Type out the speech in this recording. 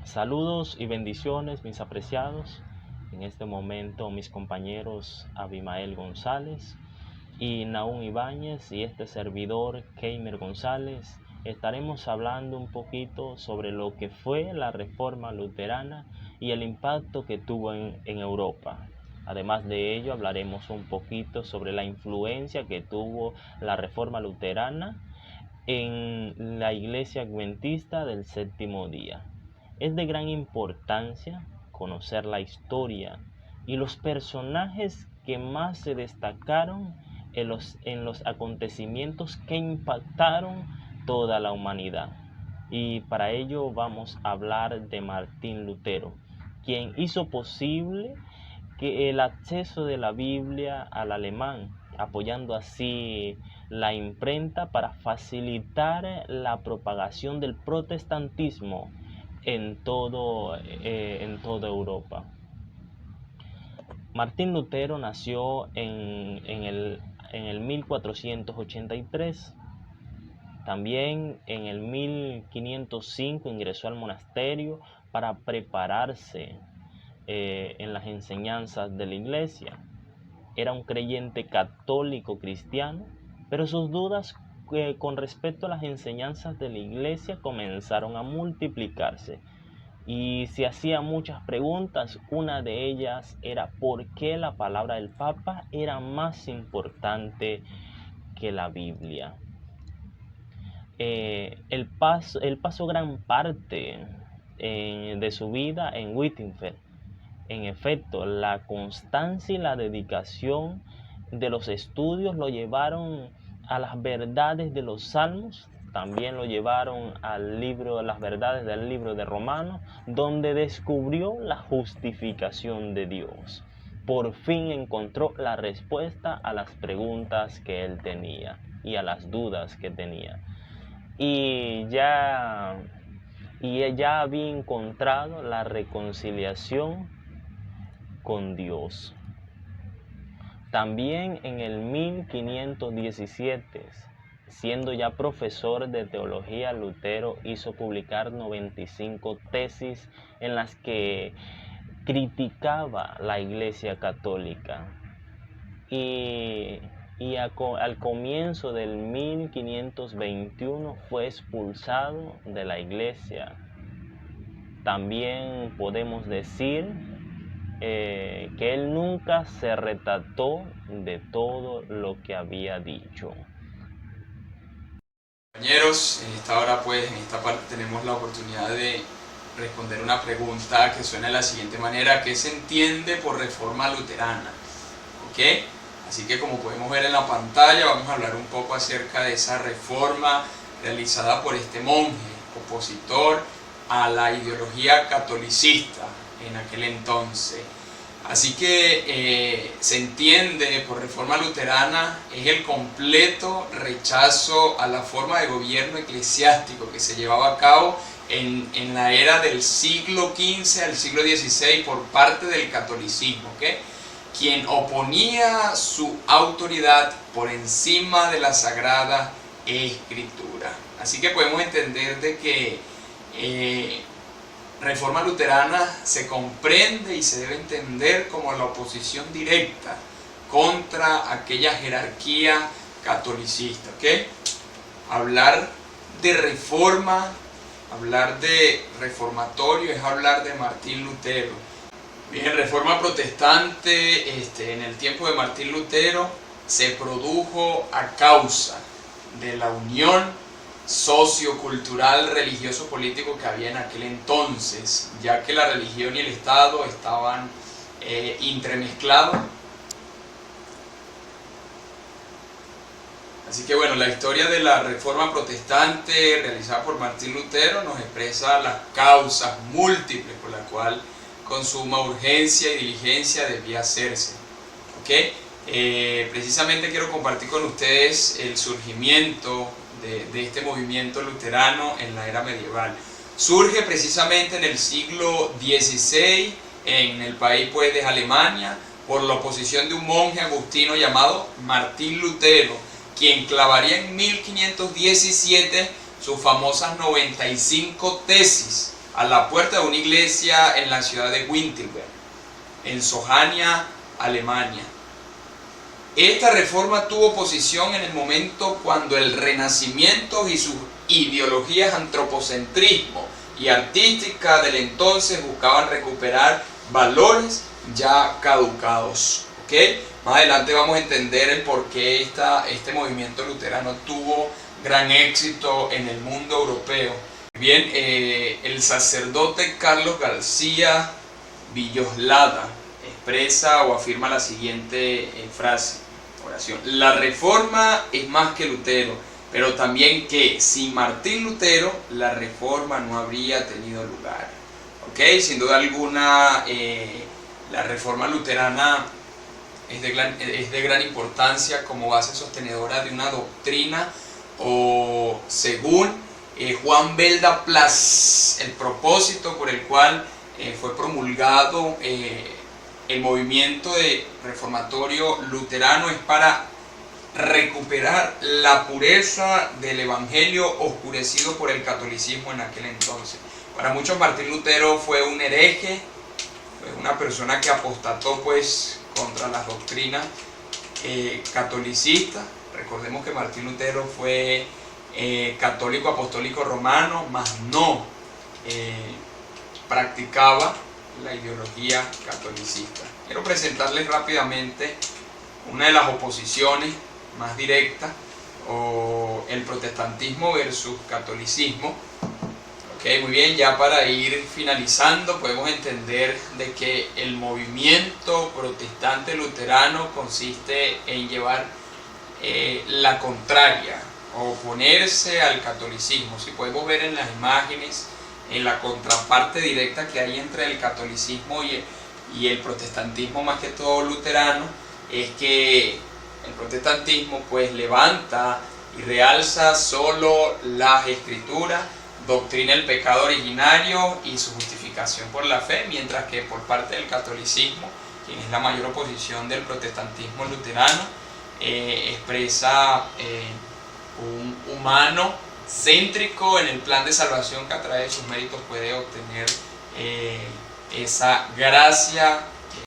Saludos y bendiciones, mis apreciados. En este momento mis compañeros Abimael González y Nahum Ibáñez y este servidor Keimer González estaremos hablando un poquito sobre lo que fue la Reforma Luterana y el impacto que tuvo en Europa. Además de ello, hablaremos un poquito sobre la influencia que tuvo la Reforma Luterana en la Iglesia Adventista del Séptimo Día. Es de gran importancia conocer la historia y los personajes que más se destacaron en los acontecimientos que impactaron toda la humanidad. Y para ello vamos a hablar de Martín Lutero, quien hizo posible que el acceso de la Biblia al alemán, apoyando así la imprenta para facilitar la propagación del protestantismo en toda Europa. Martín Lutero nació en el 1483. También en el 1505 ingresó al monasterio para prepararse en las enseñanzas de la iglesia. Era un creyente católico cristiano, pero sus dudas con respecto a las enseñanzas de la iglesia comenzaron a multiplicarse y se hacía muchas preguntas. Una de ellas era por qué la palabra del Papa era más importante que la Biblia. Él pasó gran parte de su vida en Wittenberg. En efecto, la constancia y la dedicación de los estudios lo llevaron a las verdades de los Salmos, también lo llevaron al libro, las verdades del libro de Romanos, donde descubrió la justificación de Dios. Por fin encontró la respuesta a las preguntas que él tenía y a las dudas que tenía. Y ella había encontrado la reconciliación con Dios. También en el 1517, siendo ya profesor de teología, Lutero hizo publicar 95 tesis en las que criticaba la Iglesia Católica. Y al comienzo del 1521 fue expulsado de la Iglesia. También podemos decir que él nunca se retractó de todo lo que había dicho. Compañeros, en esta hora en esta parte tenemos la oportunidad de responder una pregunta que suena de la siguiente manera: ¿qué se entiende por reforma luterana? ¿Ok? Así que, como podemos ver en la pantalla, vamos a hablar un poco acerca de esa reforma realizada por este monje, opositor a la ideología catolicista en aquel entonces. Así que se entiende por reforma luterana es el completo rechazo a la forma de gobierno eclesiástico que se llevaba a cabo en la era del siglo XV al siglo XVI por parte del catolicismo, ¿okay? Quien oponía su autoridad por encima de la Sagrada Escritura. Así que podemos entender de que reforma luterana se comprende y se debe entender como la oposición directa contra aquella jerarquía catolicista, ¿okay? Hablar de reforma, hablar de reformatorio es hablar de Martín Lutero. Bien, reforma protestante en el tiempo de Martín Lutero se produjo a causa de la unión sociocultural, religioso, político que había en aquel entonces, ya que la religión y el Estado estaban entremezclados. Así que bueno, la historia de la reforma protestante realizada por Martín Lutero nos expresa las causas múltiples por las cuales con suma urgencia y diligencia debía hacerse. ¿Okay? Precisamente quiero compartir con ustedes el surgimiento de este movimiento luterano en la era medieval. Surge precisamente en el siglo XVI en el país de Alemania por la oposición de un monje agustino llamado Martín Lutero, quien clavaría en 1517 sus famosas 95 tesis a la puerta de una iglesia en la ciudad de Wittenberg, en Sohania, Alemania. Esta reforma tuvo posición en el momento cuando el Renacimiento y sus ideologías antropocentrismo y artística del entonces buscaban recuperar valores ya caducados. ¿Okay? Más adelante vamos a entender el por qué este movimiento luterano tuvo gran éxito en el mundo europeo. Bien, el sacerdote Carlos García Villoslada expresa o afirma la siguiente frase, oración: la reforma es más que Lutero, pero también que sin Martín Lutero la reforma no habría tenido lugar. ¿Okay? Sin duda alguna, la reforma luterana es de gran importancia como base sostenedora de una doctrina, o según Juan Belda Plas, el propósito por el cual fue promulgado el movimiento reformatorio luterano es para recuperar la pureza del evangelio oscurecido por el catolicismo en aquel entonces. Para muchos Martín Lutero fue un hereje, fue una persona que apostató pues contra las doctrinas catolicistas. Recordemos que Martín Lutero fue católico apostólico romano, mas no practicaba la ideología catolicista. Quiero presentarles rápidamente una de las oposiciones más directas, o el protestantismo versus catolicismo. Okay, muy bien, ya para ir finalizando podemos entender de que el movimiento protestante luterano consiste en llevar la contraria, oponerse al catolicismo. Si podemos ver en las imágenes, en la contraparte directa que hay entre el catolicismo y el protestantismo, más que todo luterano, es que el protestantismo pues levanta y realza solo las escrituras, doctrina el pecado originario y su justificación por la fe, mientras que por parte del catolicismo, quien es la mayor oposición del protestantismo luterano, expresa un humano céntrico en el plan de salvación que a través de sus méritos puede obtener esa gracia